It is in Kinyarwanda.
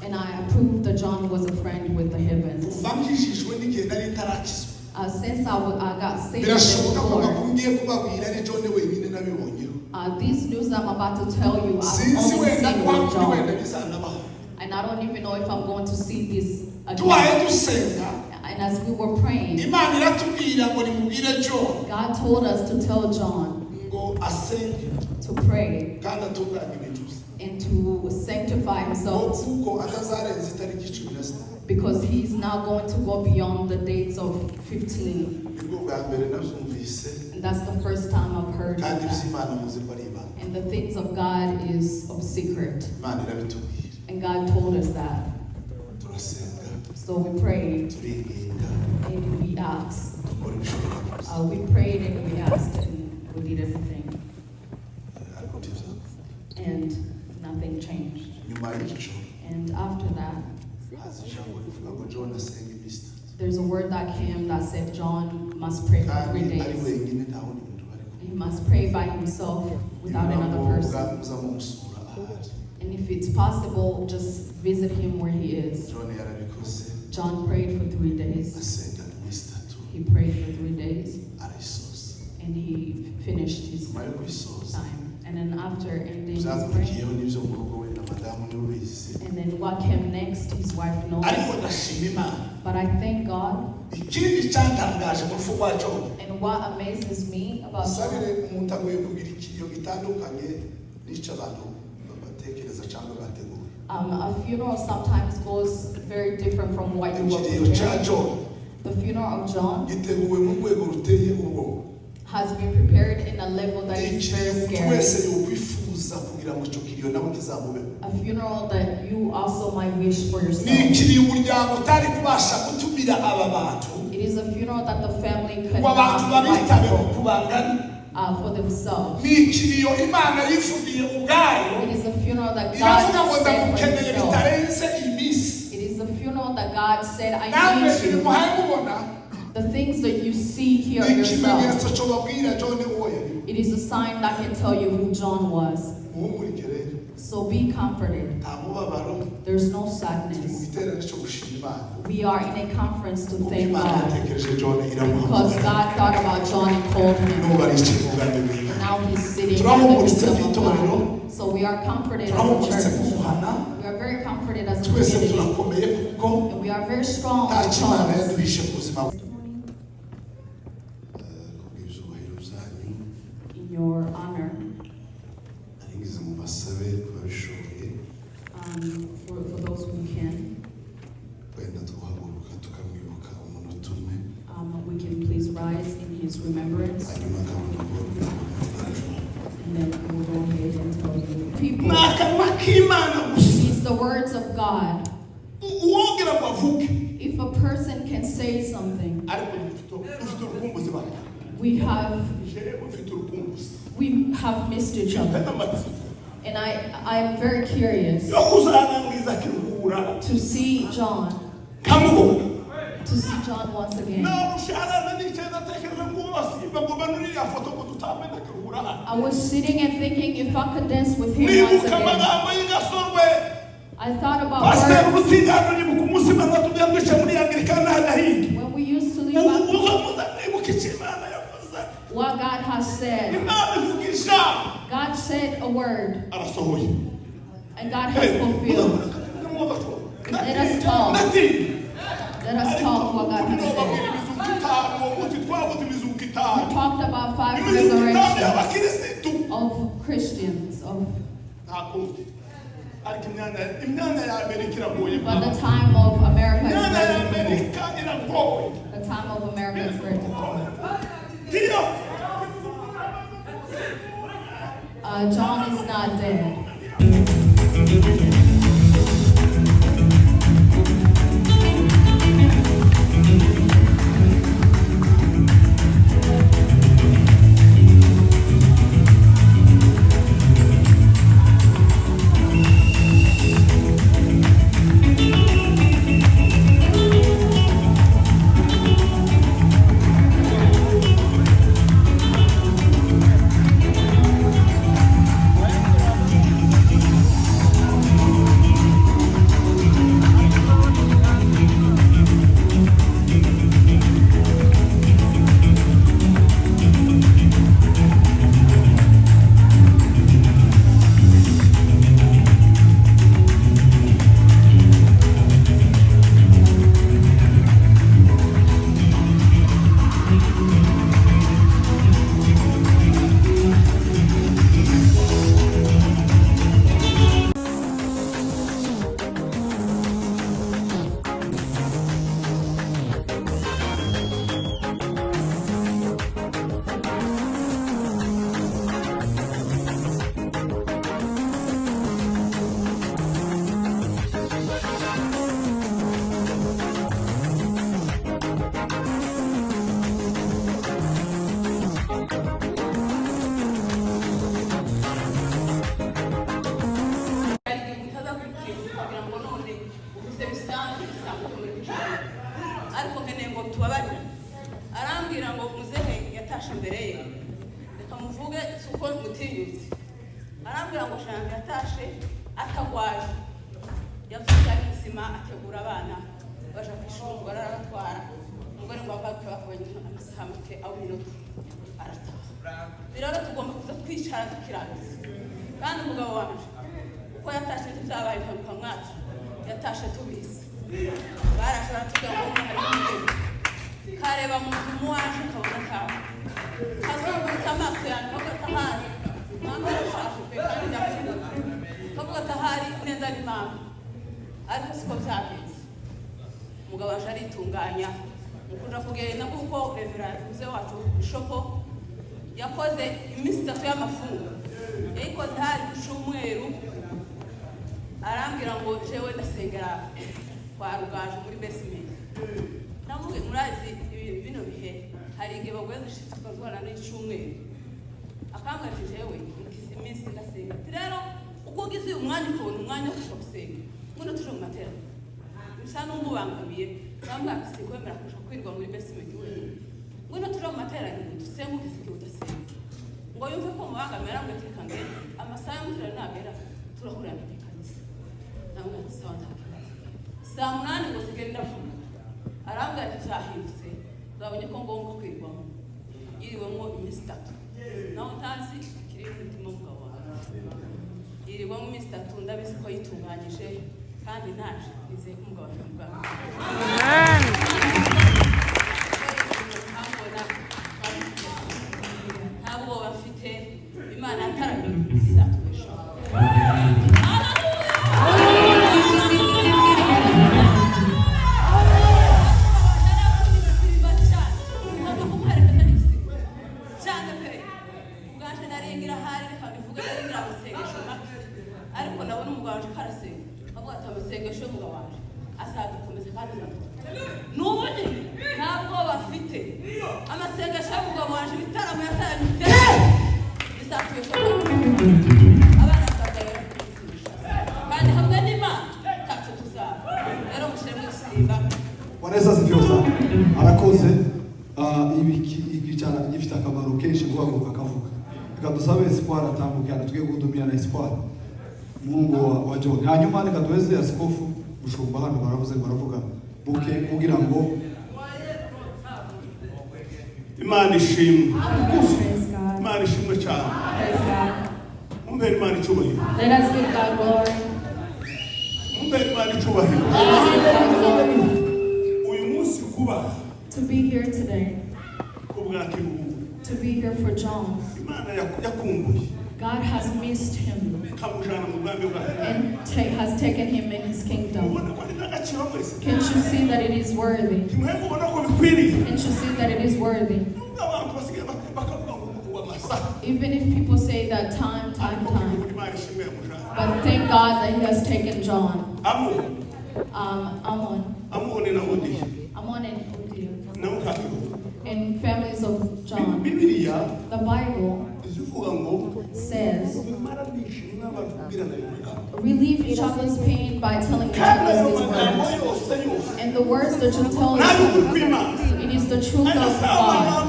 And I approved that John was a friend with the heavens. Since I got saved before, these news I'm about to tell you, I've only seen with John. And I don't even know if I'm going to see this again. And as we were praying, God told us to tell John to pray and to sanctify himself, because he's now going to go beyond the dates of 15. And that's the first time I've heard of that. And the things of God is of secret. And God told us that. So we prayed and we asked. We prayed and we asked and we did everything. And nothing changed. And after that, there's a word that came that said John must pray for 3 days. He must pray by himself without another person. And if it's possible, just visit him where he is. John prayed for 3 days. He prayed for 3 days. And he finished his time. And then after ending his prayer, and then what came next, his wife knows. But I thank God. And what amazes me about John, a funeral sometimes goes very different from what you were prepared. The funeral of John has been prepared in a level that is very scary. A funeral that you also might wish for yourself. It is a funeral that the family could not invite for themselves. It is a funeral that God said for himself. It is a funeral that God said, I need you. The things that you see here yourself. It is a sign that can tell you who John was. So be comforted. There's no sadness. We are in a conference to thank God. Because God thought about John and called him. And now he's sitting at the kingdom of God. So we are comforted as a church. We are very comforted as a community. And we are very strong as a church. In your honor. For those who can, we can please rise in his remembrance. And then we'll go ahead and tell you. People, it's the words of God. If a person can say something, we have missed each other. And I am very curious to see John. To see John once again. I was sitting and thinking if I could dance with him once again. I thought about when we used to leave what God has said. God said a word. And God has fulfilled. Let us talk. Let us talk what God has said. We talked about 5 resurrections of Christians. But the time of America is very difficult. The time of America is very difficult. John is not dead. mvuge suko mutinyutse arambwira ngo shanga yatashe atagwaje yavuze ari isima ategura abana baje kwishura umugore aratwara umugore ngo abakwe bakabanye amasaha make aho minota arataha biraro tugomba kuza kwicara tukirangiza kandi umugabo wanje uko yatashe tutabaye kwa mwacu yatashe tubizi barashobora tugira ngo hari n'ibindi kareba mu muwaje kabona kawe kasubutsa amaso yanjye bagatahari mama arashaje pe kandi ndavuga kavuga tahari neza ni mama ariko siko byagenze umugabo waje aritunganya mukuja kugenda kuko Remembrance wacu bishopo yakoze iminsi 3 y'amafungo yayikoze hari ku cyumweru arambwira ngo jewe ndasengera kwa Rugaje muri basement namuge murazi bino bihe hari igihe bagweze shitse kozwana n'icumweru akambwira jewe ngize iminsi ndasenga rero uko ugize umwanya ukabona umwanya wo gusenga muno tuje mu matera bisa n'umubangamiye bambwira ati kwemera kuja kwirwa muri basement wenyine muno tuje mu matera dusenga ukisike udasenga ngo yumve ko mubangamira ngo tikange amasaha y'umutera nagera turahurira mu kanisa namwe sawa saa 8 ngo sigenda vuga arambwira ati cyahindutse zabonye ko ngomba kwirwamo iriwemo iminsi 3 naho tazi kiri umutima mugabo iriwemo iminsi 3 ndabizi ko yitunganyije kandi naje nizeye ko umugabo avuga amen ntabwo bafite imana yataramiye izatubesha ariko nabona umugabo waje karasenga avuga ati amasengesho y'umugabo waje azadukomeza kandi n'ubundi ntabwo bafite amasengesho y'umugabo waje ibitaramo yataramite bizatubesha abana bakagera kandi hamwe n'Imana ntacyo tuzaba rero mushire mwisimba waneza zivyoza arakoze ikicara gifite akamaro kenshi guhaguruka akavuga dusabe espoir atambukana tugiye kudumira na espoir Mungu wa John hanyuma reka duweze askofu bushumba hano baravuga buke kugira ngo Imana ishimwe Imana ishimwe cyane umbe Imana icyubahiro let us give God glory umbe Imana icyubahiro uyu munsi kuba to be here today kubwa kiruhura to be here for John. God has missed him and has taken him in his kingdom. Can't you see that it is worthy? Can't you see that it is worthy? Even if people say that time. But thank God that he has taken John. Amon and Udia. In families of John, the Bible says, relieve each other's pain by telling each other these words. And the words that you tell each other, it is the truth of God.